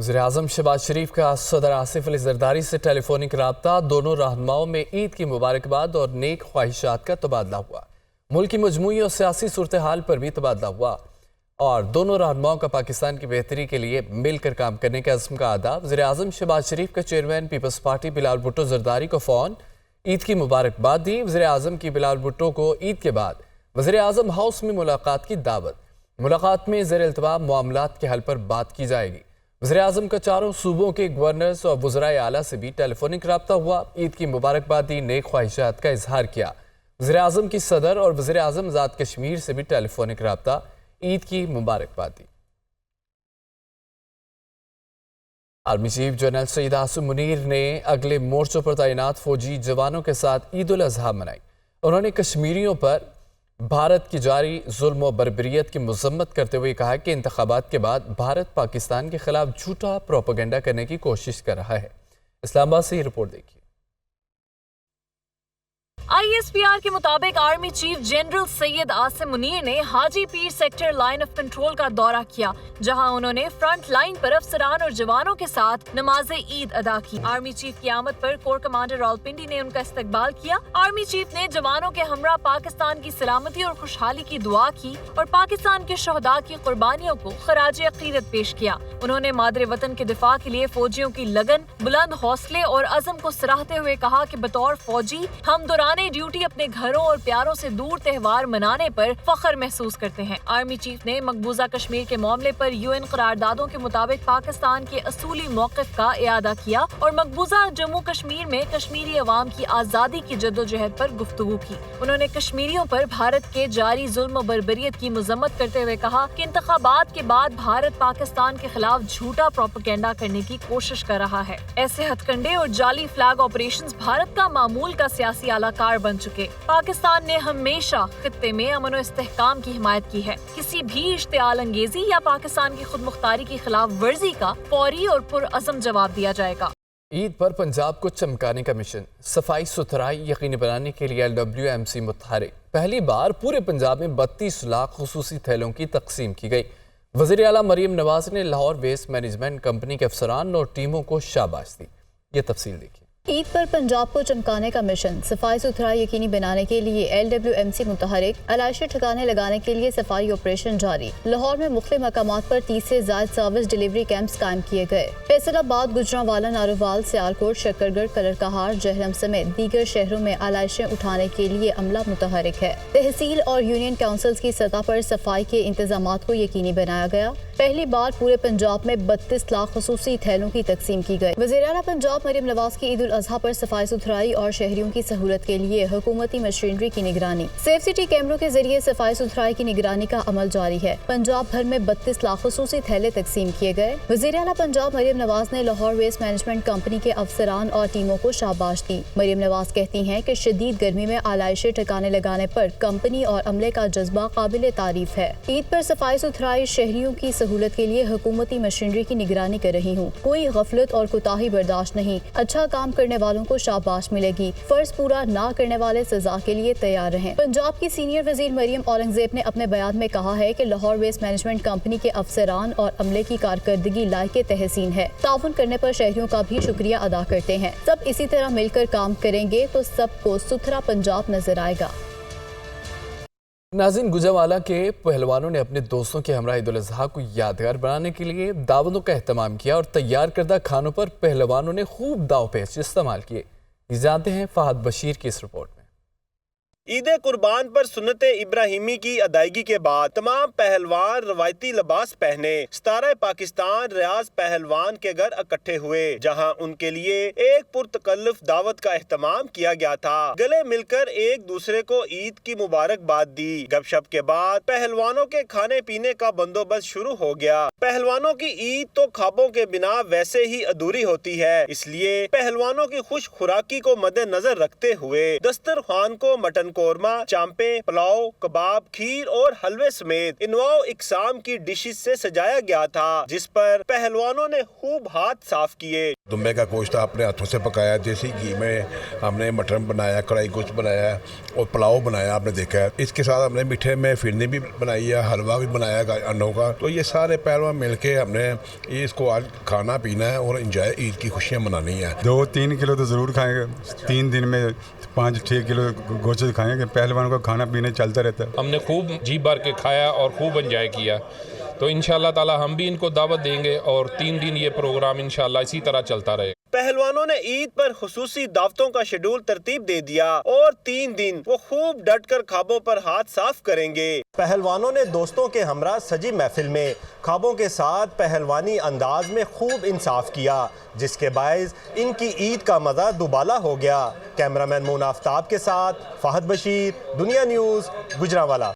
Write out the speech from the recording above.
वज़ीर-ए-आज़म शहबाज शरीफ का सदर आसिफ अली ज़रदारी से टेलीफोनिक रब्ता, दोनों रहनुमाओं में ईद की मुबारकबाद और नेक ख्वाहिशात का तबादला हुआ। मुल्क की मजमूई और सियासी सूरत हाल पर भी तबादला हुआ और दोनों रहनुमाओं का पाकिस्तान की बेहतरी के लिए मिलकर काम करने के अज़्म का अदा। वज़ीर-ए-आज़म शहबाज शरीफ का चेयरमैन पीपल्स पार्टी बिलावल भुट्टो ज़रदारी को फ़ोन ईद की मुबारकबाद दी। वज़ीर-ए-आज़म की बिलावल भुट्टो को ईद के बाद वज़ीर-ए-आज़म हाउस में मुलाकात की दावत। मुलाकात में ज़ेर-ए-इल्तिवा मामलात के हल पर बात की जाएगी। वज़ीर-ए-आज़म का चारों सूबों के गवर्नर्स और वज़राए आला से भी टेलीफोनिक रब्ता हुआ। ईद की मुबारकबाद दी, नेक ख्वाहिशात का इजहार किया। वज़ीर-ए-आज़म की सदर और वज़ीर-ए-आज़म आज़ाद कश्मीर से भी टेलीफोनिक रब्ता, ईद की मुबारकबाद दी। Army chief general Syed Asim Munir ने अगले मोर्चों पर तैनात फौजी जवानों के साथ ईद उल अज़हा मनाई। उन्होंने कश्मीरियों पर भारत की जारी जुल्म और बर्बरियत की मजम्मत करते हुए कहा कि इंतखाबात के बाद भारत पाकिस्तान के खिलाफ झूठा प्रोपेगेंडा करने की कोशिश कर रहा है। इस्लामाबाद से ये रिपोर्ट देखिए। ISPR के मुताबिक army chief general Syed Asim Munir ने Haji Pir sector line of control का दौरा किया, जहां उन्होंने फ्रंट लाइन पर अफसरान और जवानों के साथ नमाज ईद अदा की। आर्मी चीफ की आमद पर कोर कमांडर रावलपिंडी ने उनका इस्तकबाल किया। आर्मी चीफ ने जवानों के हमरा पाकिस्तान की सलामती और खुशहाली की दुआ की और पाकिस्तान के शहदा की कुर्बानियों को खराज अकीदत पेश किया। उन्होंने मादरे वतन के दिफा के लिए फौजियों की लगन, बुलंद हौसले और अज़म को सराहते हुए कहा कि बतौर फौजी हम दौरान ड्यूटी अपने घरों और प्यारों से दूर त्योहार मनाने पर फख्र महसूस करते हैं। आर्मी चीफ ने मकबूजा कश्मीर के मामले पर UN करारदादों के मुताबिक पाकिस्तान के असूली मौक़िफ़ का इयादा किया और मकबूजा जम्मू कश्मीर में कश्मीरी अवाम की आज़ादी की जद्दोजहद पर गुफ्तगू की। उन्होंने कश्मीरियों पर भारत के जारी जुल्म और बर्बरियत की मजम्मत करते हुए कहा कि इंतखाबात के बाद भारत पाकिस्तान के खिलाफ झूठा प्रोपेगेंडा करने की कोशिश कर रहा है। ऐसे हथकंडे और जाली फ्लैग ऑपरेशंस भारत का मामूल का सियासी आलाकार बन चुके। पाकिस्तान ने हमेशा खित्ते में अमन और इस्तेहकाम की हिमायत की है। किसी भी इश्तिआल अंगेजी या पाकिस्तान की खुद मुख्तारी की खिलाफ वर्जी का फौरी और पुरअज़म जवाब दिया जाएगा। ईद पर पंजाब को चमकाने का मिशन, सफाई सुथराई यकीनी बनाने के लिए LWMC मुतहरिक। पहली बार पूरे पंजाब में 32 लाख खुसूसी थैलों की तकसीम की गई। वज़ीर आला मरीम नवाज ने लाहौर वेस्ट मैनेजमेंट कंपनी के अफसरान और टीमों को शाबाश दी। ये तफसील देखिए। ईद पर पंजाब को चमकाने का मिशन, सफाई सुथराई यकीनी बनाने के लिए LWMC मुतहरिक, आलाइशी ठिकाने लगाने के लिए सफाई ऑपरेशन जारी। लाहौर में मुख्तलिफ मकामात पर 30 से ज्यादा सर्विस डिलीवरी कैंप्स कायम किए गए। फैसलाबाद, गुजरांवाला, नारोवाल, सियालकोट, शकरगढ़, कलरकहार, जहलम समेत दीगर शहरों में आलाइशें उठाने के लिए अमला मुतहरिक है। तहसील और यूनियन काउंसिल्स की सतह पर सफाई के इंतजामात को यकीनी बनाया गया। पहली बार पूरे पंजाब में 32 लाख खुसूसी थैलों की तकसीम की गई। वज़ीर आला पंजाब मरीम नवाज की ईद उल अज़हा पर सफाई सुथराई और शहरियों की सहूलत के लिए हुकूमती मशीनरी की निगरानी। सेफ सिटी कैमरों के जरिए सफाई सुथराई की निगरानी का अमल जारी है। पंजाब भर में 32 लाख खुसूसी थैले तकसीम किए गए। वज़ीर आला पंजाब मरीम नवाज ने लाहौर वेस्ट मैनेजमेंट कंपनी के अफसरान और टीमों को शाबाश दी। मरीम नवाज कहती हैं कि शदीद गर्मी में आलाइशे ठिकाने लगाने पर कंपनी और अमले का जज्बा काबिल तारीफ है। ईद पर सफाई सुथराई शहरियों की सहूलत के लिए हुकूमती मशीनरी की निगरानी कर रही हूँ। कोई गफलत और कोताही बर्दाश्त नहीं। अच्छा काम करने वालों को शाबाश मिलेगी। फर्ज पूरा ना करने वाले सजा के लिए तैयार रहें। पंजाब की सीनियर वजीर मरियम औरंगजेब ने अपने बयान में कहा है कि लाहौर वेस्ट मैनेजमेंट कंपनी के अफसरान और अमले की कारकर्दगी लायक तहसीन है। ताउन करने पर शहरियों का भी शुक्रिया अदा करते हैं। सब इसी तरह मिलकर काम करेंगे तो सबको सुथरा पंजाब नजर आएगा। नाज़रीन, गुजरांवाला के पहलवानों ने अपने दोस्तों के हमरा ईद उल अज़हा को यादगार बनाने के लिए दावतों का एहतमाम किया और तैयार करदा खानों पर पहलवानों ने खूब दाव पेच इस्तेमाल किए। जानते हैं फहद बशीर की इस रिपोर्ट में। ईद कुर्बान पर सुन्नत इब्राहिमी की अदायगी के बाद तमाम पहलवान रवायती लिबास पहने 17 पाकिस्तान रियाज पहलवान के घर इकट्ठे हुए, जहां उनके लिए एक पुरतकल्लुफ दावत का एहतमाम किया गया था। गले मिलकर एक दूसरे को ईद की मुबारकबाद दी। गपशप के बाद पहलवानों के खाने पीने का बंदोबस्त शुरू हो गया। पहलवानों की ईद तो ख्वाबों के बिना वैसे ही अधूरी होती है, इसलिए पहलवानों की खुश खुराकी को मद्देनजर रखते हुए दस्तरखान को मटन چکن قورمہ، چامپے، پلاؤ، کباب، کھیر اور حلوے سمیت انواع اقسام کی ڈشز سے سجایا گیا تھا، جس پر پہلوانوں نے خوب ہاتھ صاف کیے۔ دمبے کا گوشت اپنے ہاتھوں سے پکایا، دیسی گھی میں ہم نے مٹن بنایا، کڑھائی گوشت بنایا اور پلاؤ بنایا، آپ نے دیکھا ہے۔ اس کے ساتھ ہم نے میٹھے میں فرنی بھی بنائی ہے، حلوہ بھی بنایا انڈوں کا۔ تو یہ سارے پہلوان مل کے ہم نے اس کو آج کھانا پینا ہے اور انجوائے عید کی خوشیاں منانی ہیں۔ 2-3 کلو تو ضرور کھائیں گے، 3 دن میں 5-6 کلو گوشت کھائیں گے۔ پہلوانوں کا کھانا پینا چلتا رہتا ہے۔ ہم نے خوب جی بھر کے کھایا اور خوب انجوائے کیا، تو انشاءاللہ تعالی ہم بھی ان کو دعوت دیں گے اور 3 دن یہ پروگرام انشاءاللہ اسی طرح چلتا رہے۔ پہلوانوں نے عید پر خصوصی دعوتوں کا شیڈول ترتیب دے دیا اور 3 دن وہ خوب ڈٹ کر خوابوں پر ہاتھ صاف کریں گے۔ پہلوانوں نے دوستوں کے ہمراہ سجی محفل میں خوابوں کے ساتھ پہلوانی انداز میں خوب انصاف کیا، جس کے باعث ان کی عید کا مزہ دوبالا ہو گیا۔ کیمرامین مون آفتاب کے ساتھ فہد بشیر، دنیا نیوز، گجرانوالہ۔